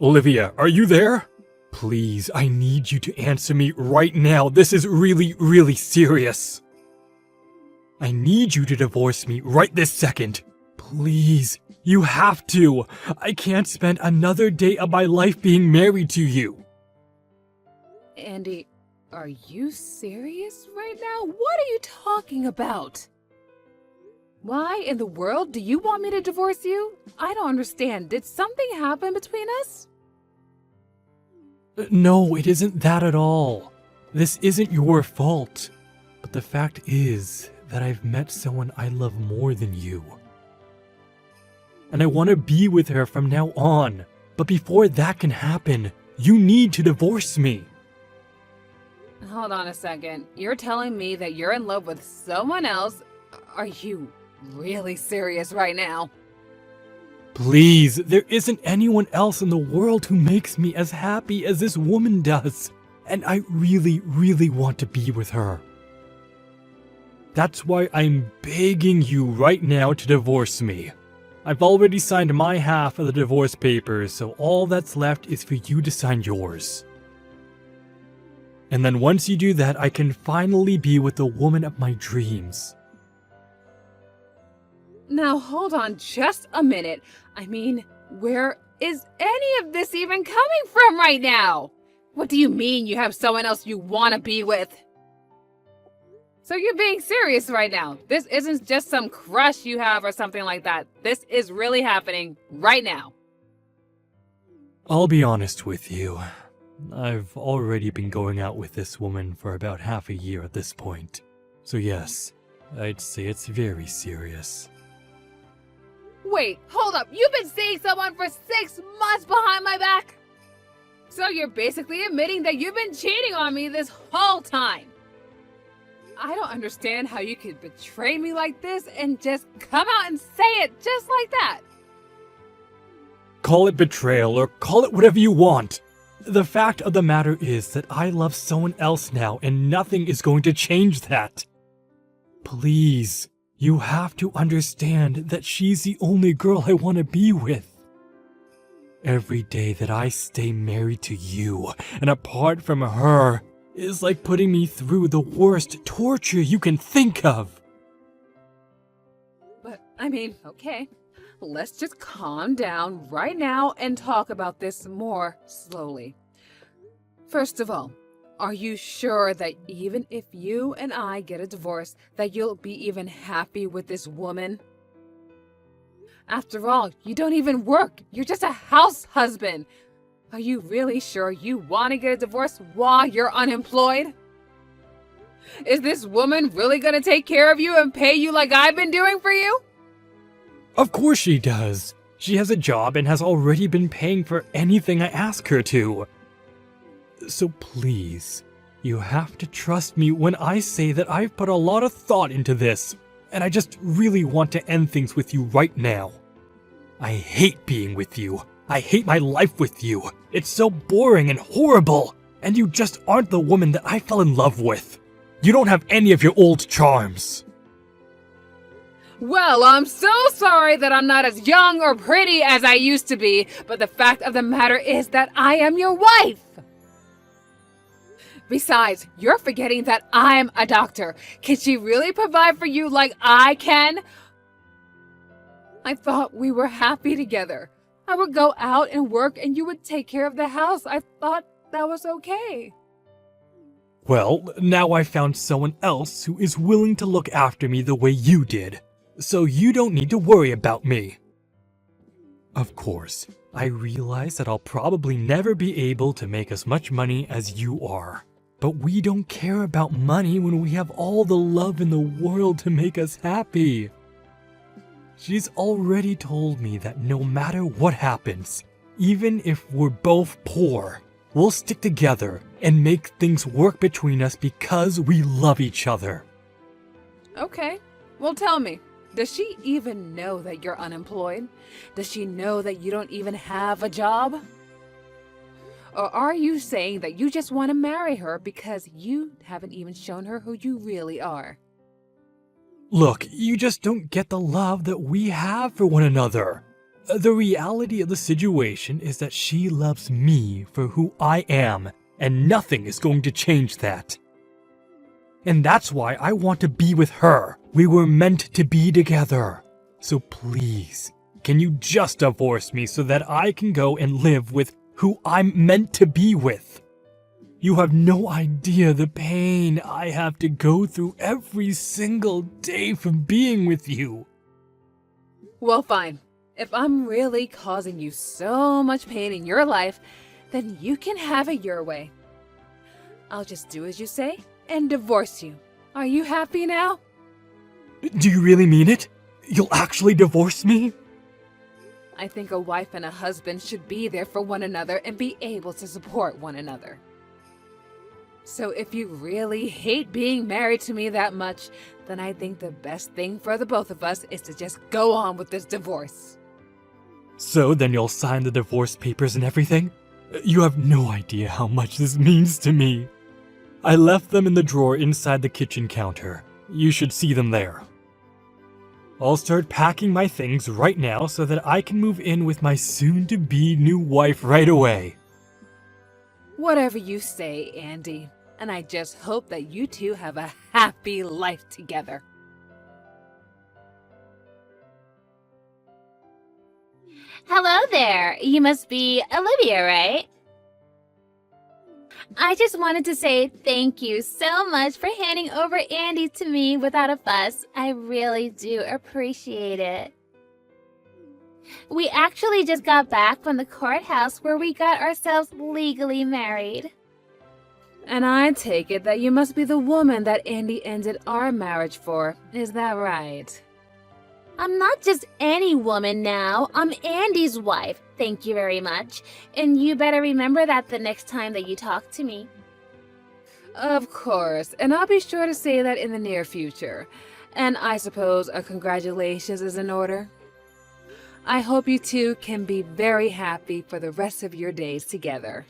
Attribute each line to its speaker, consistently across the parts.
Speaker 1: Olivia, are you there? Please, I need you to answer me right now. This is really serious. I need you to divorce me right this second. Please, you have to. I can't spend another day of my life being married to you.
Speaker 2: Andy, are you serious right now? What are you talking about? Why in the world do you want me to divorce you? I don't understand. Did something happen between us?
Speaker 1: No, it isn't that at all. This isn't your fault. But the fact is that I've met someone I love more than you. And I want to be with her from now on. But before that can happen, you need to divorce me.
Speaker 2: Hold on a second. You're telling me that you're in love with someone else? Are you really serious right now?
Speaker 1: Please, there isn't anyone else in the world who makes me as happy as this woman does. And I really want to be with her. That's why I'm begging you right now to divorce me. I've already signed my half of the divorce papers, so all that's left is for you to sign yours. And then once you do that, I can finally be with the woman of my dreams.
Speaker 2: Now hold on just a minute. I mean, where is any of this even coming from right now? What do you mean you have someone else you want to be with? So you're being serious right now. This isn't just some crush you have or something like that. This is really happening right now.
Speaker 1: I'll be honest with you. I've already been going out with this woman for about half a year at this point. So yes, I'd say it's very serious.
Speaker 2: Wait, hold up. You've been seeing someone for 6 months behind my back? So you're basically admitting that you've been cheating on me this whole time. I don't understand how you could betray me like this and just come out and say it just like that.
Speaker 1: Call it betrayal or call it whatever you want. The fact of the matter is that I love someone else now and nothing is going to change that. Please, you have to understand that she's the only girl I want to be with. Every day that I stay married to you and apart from her is like putting me through the worst torture you can think of.
Speaker 2: But, I mean, okay. Let's just calm down right now and talk about this more slowly. First of all, are you sure that even if you and I get a divorce, that you'll be even happy with this woman? After all, you don't even work. You're just a house husband. Are you really sure you want to get a divorce while you're unemployed? Is this woman really going to take care of you and pay you like I've been doing for you?
Speaker 1: Of course she does. She has a job and has already been paying for anything I ask her to. So please, you have to trust me when I say that I've put a lot of thought into this, and I just really want to end things with you right now. I hate being with you. I hate my life with you. It's so boring and horrible, and you just aren't the woman that I fell in love with. You don't have any of your old charms.
Speaker 2: Well, I'm so sorry that I'm not as young or pretty as I used to be, but the fact of the matter is that I am your wife. Besides, you're forgetting that I'm a doctor. Can she really provide for you like I can? I thought we were happy together. I would go out and work and you would take care of the house. I thought that was okay.
Speaker 1: Well, now I found someone else who is willing to look after me the way you did, so you don't need to worry about me. Of course, I realize that I'll probably never be able to make as much money as you are. But we don't care about money when we have all the love in the world to make us happy. She's already told me that no matter what happens, even if we're both poor, we'll stick together and make things work between us because we love each other.
Speaker 2: Okay, well tell me, does she even know that you're unemployed? Does she know that you don't even have a job? Or are you saying that you just want to marry her because you haven't even shown her who you really are?
Speaker 1: Look, you just don't get the love that we have for one another. The reality of the situation is that she loves me for who I am, and nothing is going to change that. And that's why I want to be with her. We were meant to be together. So please, can you just divorce me so that I can go and live with who I'm meant to be with? You have no idea the pain I have to go through every single day from being with you.
Speaker 2: Well, fine. If I'm really causing you so much pain in your life, then you can have it your way. I'll just do as you say and divorce you. Are you happy now?
Speaker 1: Do you really mean it? You'll actually divorce me?
Speaker 2: I think a wife and a husband should be there for one another and be able to support one another. So if you really hate being married to me that much, then I think the best thing for the both of us is to just go on with this divorce.
Speaker 1: So then you'll sign the divorce papers and everything? You have no idea how much this means to me. I left them in the drawer inside the kitchen counter. You should see them there. I'll start packing my things right now so that I can move in with my soon-to-be new wife right away.
Speaker 2: Whatever you say, Andy. And I just hope that you two have a happy life together.
Speaker 3: Hello there. You must be Olivia, right? I just wanted to say thank you so much for handing over Andy to me without a fuss. I really do appreciate it. We actually just got back from the courthouse where we got ourselves legally married.
Speaker 2: And I take it that you must be the woman that Andy ended our marriage for. Is that right?
Speaker 3: I'm not just any woman now. I'm Andy's wife. Thank you very much. And you better remember that the next time that you talk to me.
Speaker 2: Of course. And I'll be sure to say that in the near future. And I suppose a congratulations is in order. I hope you two can be very happy for the rest of your days together.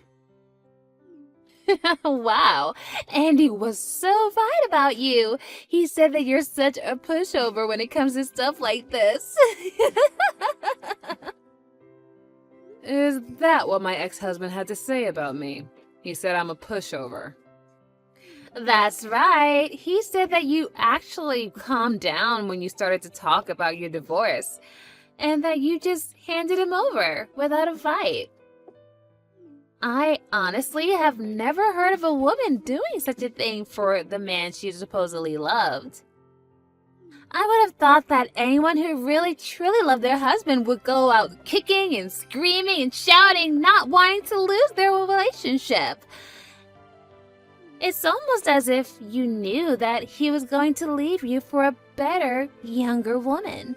Speaker 3: Wow, Andy was so right about you. He said that you're such a pushover when it comes to stuff like this.
Speaker 2: Is that what my ex-husband had to say about me? He said I'm a pushover.
Speaker 3: That's right. He said that you actually calmed down when you started to talk about your divorce, and that you just handed him over without a fight. I honestly have never heard of a woman doing such a thing for the man she supposedly loved. I would have thought that anyone who really truly loved their husband would go out kicking and screaming and shouting, not wanting to lose their relationship. It's almost as if you knew that he was going to leave you for a better, younger woman.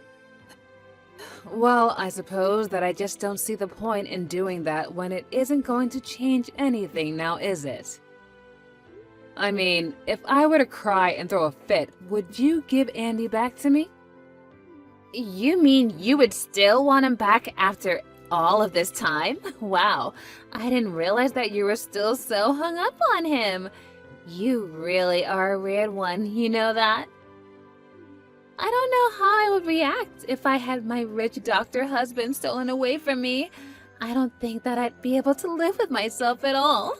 Speaker 2: Well, I suppose that I just don't see the point in doing that when it isn't going to change anything now, is it? I mean, if I were to cry and throw a fit, would you give Andy back to me?
Speaker 3: You mean you would still want him back after all of this time? Wow, I didn't realize that you were still so hung up on him. You really are a weird one, you know that? I don't know how I would react if I had my rich doctor husband stolen away from me. I don't think that I'd be able to live with myself at all.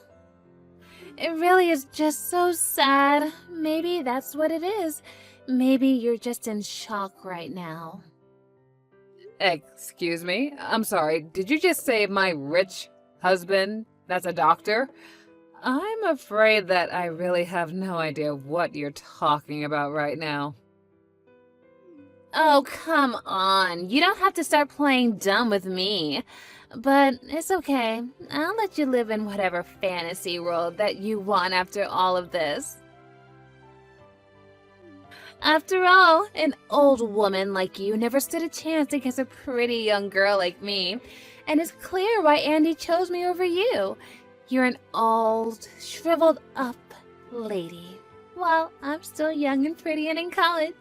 Speaker 3: It really is just so sad. Maybe that's what it is. Maybe you're just in shock right now.
Speaker 2: Excuse me? I'm sorry, did you just say my rich husband that's a doctor? I'm afraid that I really have no idea what you're talking about right now.
Speaker 3: Oh, come on. You don't have to start playing dumb with me. But it's okay. I'll let you live in whatever fantasy world that you want after all of this. After all, an old woman like you never stood a chance against a pretty young girl like me. And it's clear why Andy chose me over you. You're an old, shriveled up lady. While I'm still young and pretty and in college.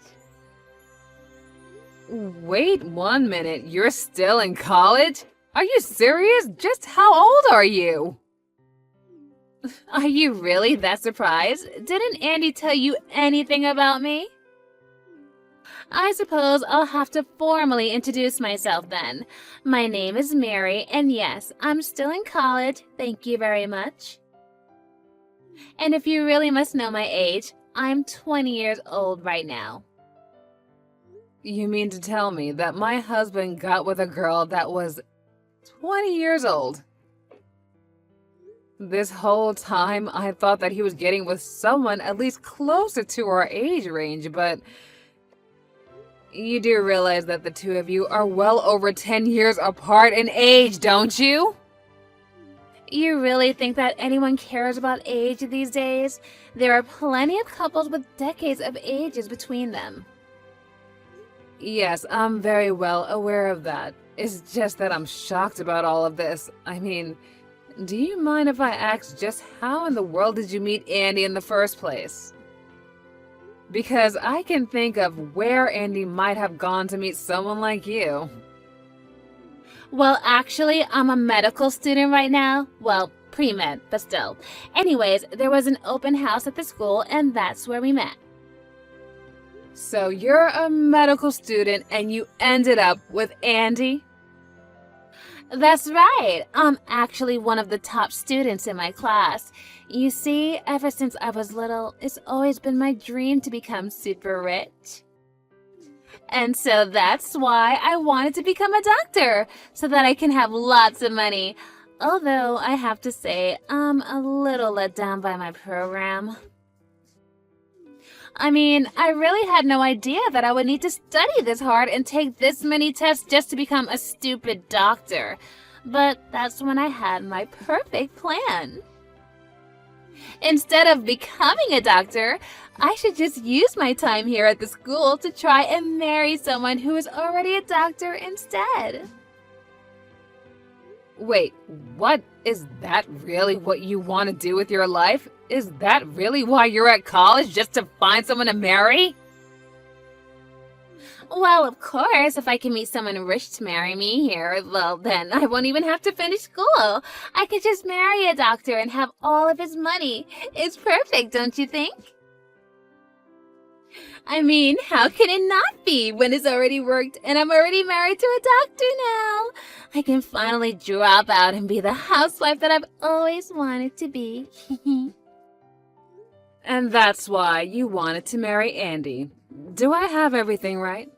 Speaker 2: Wait 1 minute, you're still in college? Are you serious? Just how old are you?
Speaker 3: Are you really that surprised? Didn't Andy tell you anything about me? I suppose I'll have to formally introduce myself then. My name is Mary, and yes, I'm still in college, thank you very much. And if you really must know my age, I'm 20 years old right now.
Speaker 2: You mean to tell me that my husband got with a girl that was 20 years old? This whole time, I thought that he was getting with someone at least closer to our age range, but you do realize that the two of you are well over 10 years apart in age, don't you?
Speaker 3: You really think that anyone cares about age these days? There are plenty of couples with decades of ages between them.
Speaker 2: Yes, I'm very well aware of that. It's just that I'm shocked about all of this. I mean, do you mind if I ask just how in the world did you meet Andy in the first place? Because I can think of where Andy might have gone to meet someone like you.
Speaker 3: Well, actually, I'm a medical student right now. Well, pre-med, but still. Anyways, there was an open house at the school, and that's where we met.
Speaker 2: So you're a medical student and you ended up with Andy?
Speaker 3: That's right. I'm actually one of the top students in my class. You see, ever since I was little, it's always been my dream to become super rich. And so that's why I wanted to become a doctor, so that I can have lots of money. Although I have to say, I'm a little let down by my program. I mean, I really had no idea that I would need to study this hard and take this many tests just to become a stupid doctor. But that's when I had my perfect plan. Instead of becoming a doctor, I should just use my time here at the school to try and marry someone who is already a doctor instead.
Speaker 2: Wait, what? Is that really what you want to do with your life? Is that really why you're at college, just to find someone to marry?
Speaker 3: Well, of course, if I can meet someone rich to marry me here, well, then I won't even have to finish school. I could just marry a doctor and have all of his money. It's perfect, don't you think? I mean, how can it not be when it's already worked and I'm already married to a doctor now? I can finally drop out and be the housewife that I've always wanted to be.
Speaker 2: And that's why you wanted to marry Andy. Do I have everything right?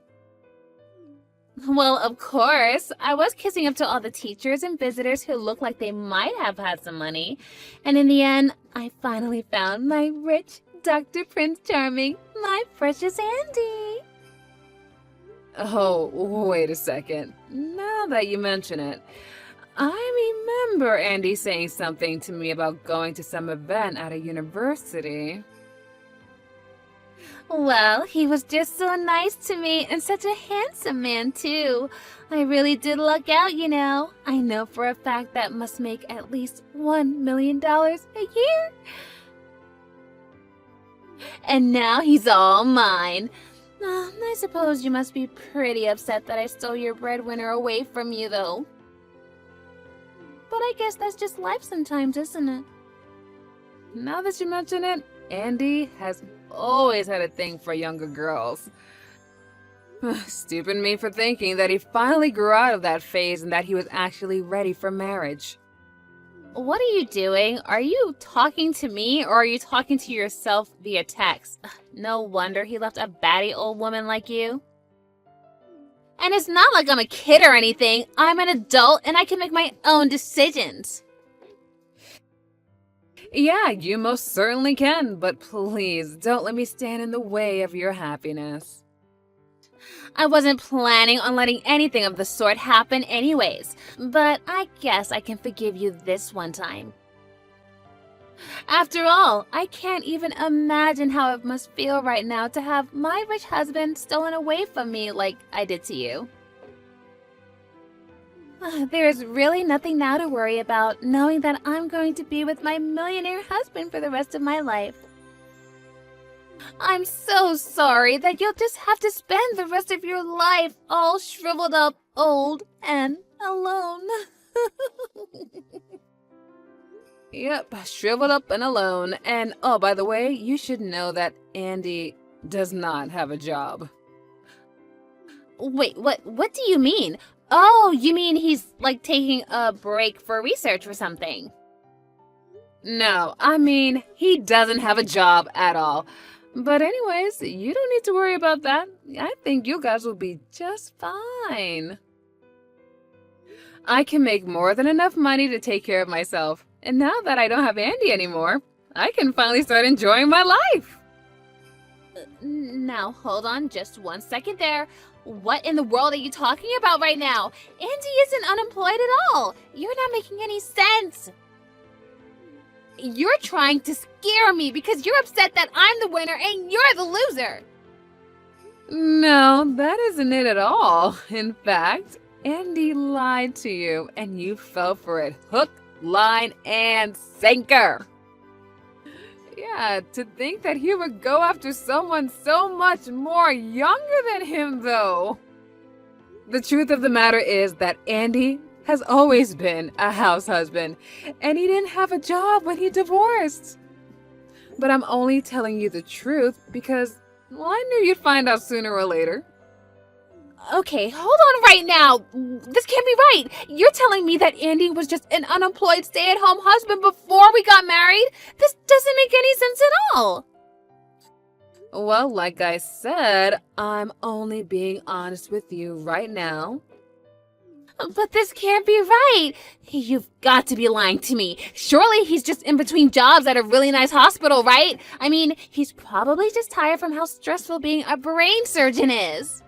Speaker 3: Well, of course. I was kissing up to all the teachers and visitors who looked like they might have had some money. And in the end, I finally found my rich Dr. Prince Charming, my precious Andy.
Speaker 2: Oh, wait a second. Now that you mention it, I remember Andy saying something to me about going to some event at a university.
Speaker 3: Well, he was just so nice to me and such a handsome man, too. I really did luck out, you know. I know for a fact that must make at least $1 million a year. And now he's all mine. I suppose you must be pretty upset that I stole your breadwinner away from you, though. But I guess that's just life sometimes, isn't it?
Speaker 2: Now that you mention it, Andy has always had a thing for younger girls. Stupid me for thinking that he finally grew out of that phase and that he was actually ready for marriage.
Speaker 3: What are you doing? Are you talking to me or are you talking to yourself via text? No wonder he left a batty old woman like you. And it's not like I'm a kid or anything. I'm an adult and I can make my own decisions.
Speaker 2: Yeah, you most certainly can, but please don't let me stand in the way of your happiness.
Speaker 3: I wasn't planning on letting anything of the sort happen anyways, but I guess I can forgive you this one time. After all, I can't even imagine how it must feel right now to have my rich husband stolen away from me like I did to you. There's really nothing now to worry about, knowing that I'm going to be with my millionaire husband for the rest of my life. I'm so sorry that you'll just have to spend the rest of your life all shriveled up, old, and alone.
Speaker 2: Yep, shriveled up and alone. And oh, by the way, you should know that Andy does not have a job.
Speaker 3: Wait, what do you mean? Oh, you mean he's like taking a break for research or something?
Speaker 2: No, I mean, he doesn't have a job at all. But anyways, you don't need to worry about that. I think you guys will be just fine. I can make more than enough money to take care of myself. And now that I don't have Andy anymore, I can finally start enjoying my life.
Speaker 3: Now, hold on just 1 second there. What in the world are you talking about right now? Andy isn't unemployed at all. You're not making any sense. You're trying to scare me because you're upset that I'm the winner and you're the loser.
Speaker 2: No, that isn't it at all. In fact, Andy lied to you and you fell for it. Hook, line, and sinker. Yeah, to think that he would go after someone so much more younger than him, though. The truth of the matter is that Andy has always been a house husband, and he didn't have a job when he divorced. But I'm only telling you the truth because, well, I knew you'd find out sooner or later.
Speaker 3: Okay, hold on right now. This can't be right. You're telling me that Andy was just an unemployed stay-at-home husband before we got married? This doesn't make any sense at all.
Speaker 2: Well, like I said, I'm only being honest with you right now.
Speaker 3: But this can't be right. You've got to be lying to me. Surely he's just in between jobs at a really nice hospital, right? I mean, he's probably just tired from how stressful being a brain surgeon is.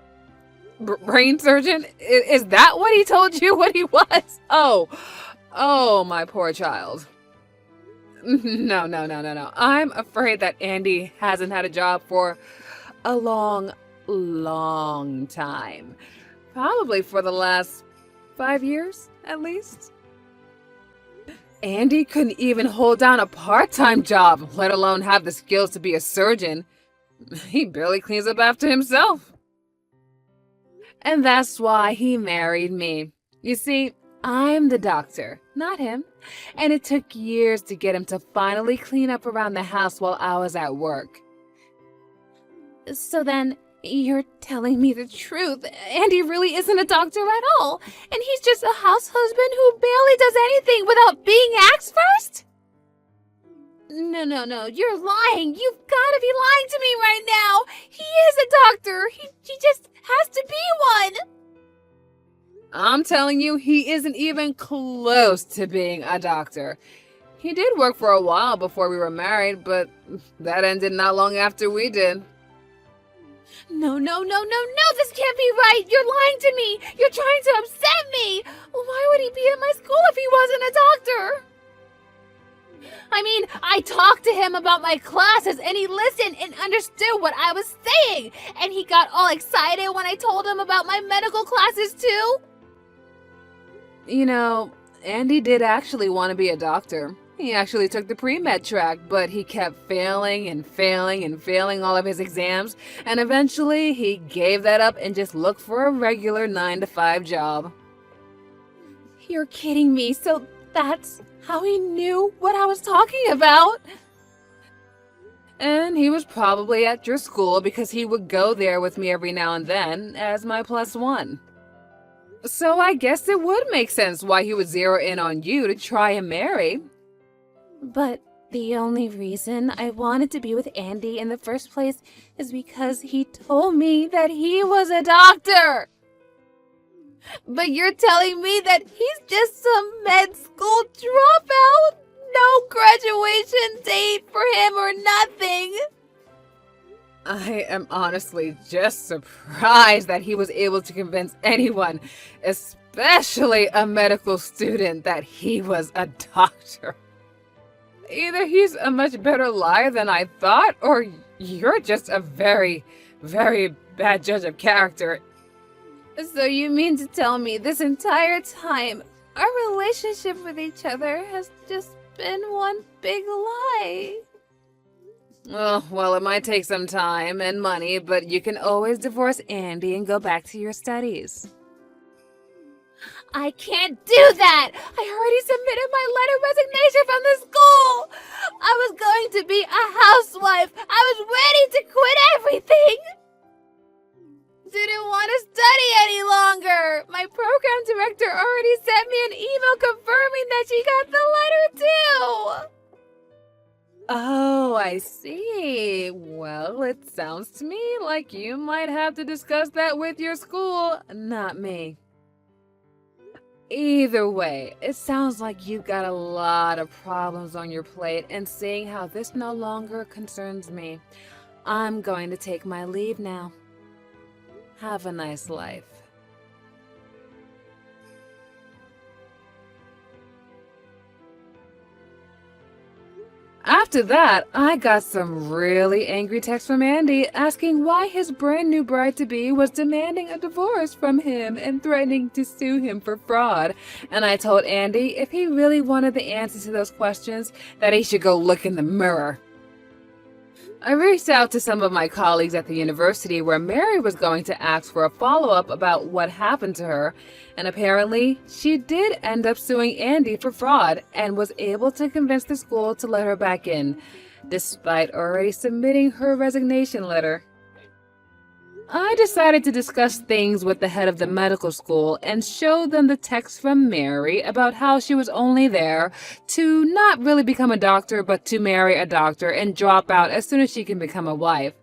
Speaker 2: Brain surgeon? Is that what he told you what he was? Oh, my poor child. No. I'm afraid that Andy hasn't had a job for a long time. Probably for the last 5 years, at least. Andy couldn't even hold down a part-time job, let alone have the skills to be a surgeon. He barely cleans up after himself. And that's why he married me. You see, I'm the doctor, not him. And it took years to get him to finally clean up around the house while I was at work.
Speaker 3: So then, you're telling me the truth. Andy really isn't a doctor at all. And he's just a house husband who barely does anything without being asked first? No. You're lying. You've got to be lying to me right now. He is a doctor. He just has to be one.
Speaker 2: I'm telling you, he isn't even close to being a doctor. He did work for a while before we were married, but that ended not long after we did.
Speaker 3: No, this can't be right. You're lying to me. You're trying to upset me. Why would he be at my school if he wasn't a doctor? I mean, I talked to him about my classes and he listened and understood what I was saying. And he got all excited when I told him about my medical classes too.
Speaker 2: You know, Andy did actually want to be a doctor. He actually took the pre-med track, but he kept failing all of his exams, and eventually he gave that up and just looked for a regular 9-to-5 job.
Speaker 3: You're kidding me, so that's how he knew what I was talking about?
Speaker 2: And he was probably at your school because he would go there with me every now and then as my +1. So I guess it would make sense why he would zero in on you to try and marry.
Speaker 3: But the only reason I wanted to be with Andy in the first place is because he told me that he was a doctor. But you're telling me that he's just some med school dropout? No graduation date for him or nothing?
Speaker 2: I am honestly just surprised that he was able to convince anyone, especially a medical student, that he was a doctor. Either he's a much better liar than I thought, or you're just a very, very bad judge of character.
Speaker 3: So you mean to tell me this entire time, our relationship with each other has just been one big lie?
Speaker 2: Well, it might take some time and money, but you can always divorce Andy and go back to your studies.
Speaker 3: I can't do that! I already submitted my letter of resignation from the school! I was going to be a housewife! I was ready to quit everything! Didn't want to study
Speaker 2: got the letter too! Oh, I see. Well, it sounds to me like you might have to discuss that with your school, not me. Either way, it sounds like you've got a lot of problems on your plate, and seeing how this no longer concerns me, I'm going to take my leave now. Have a nice life. After that, I got some really angry texts from Andy asking why his brand new bride-to-be was demanding a divorce from him and threatening to sue him for fraud. And I told Andy if he really wanted the answers to those questions, that he should go look in the mirror. I reached out to some of my colleagues at the university where Mary was going to ask for a follow-up about what happened to her, and apparently she did end up suing Andy for fraud and was able to convince the school to let her back in, despite already submitting her resignation letter. I decided to discuss things with the head of the medical school and show them the text from Mary about how she was only there to not really become a doctor, but to marry a doctor and drop out as soon as she can become a wife.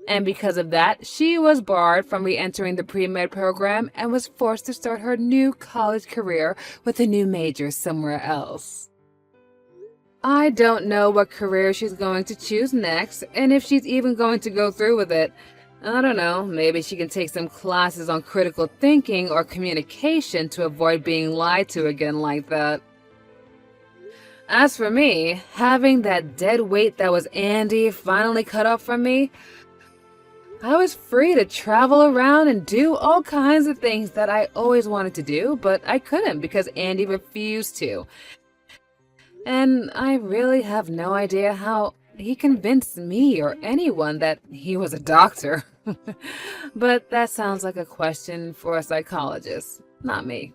Speaker 2: And because of that, she was barred from re-entering the pre-med program and was forced to start her new college career with a new major somewhere else. I don't know what career she's going to choose next, and if she's even going to go through with it. I don't know, maybe she can take some classes on critical thinking or communication to avoid being lied to again like that. As for me, having that dead weight that was Andy finally cut off from me, I was free to travel around and do all kinds of things that I always wanted to do, but I couldn't because Andy refused to. And I really have no idea how he convinced me or anyone that he was a doctor. But that sounds like a question for a psychologist, not me.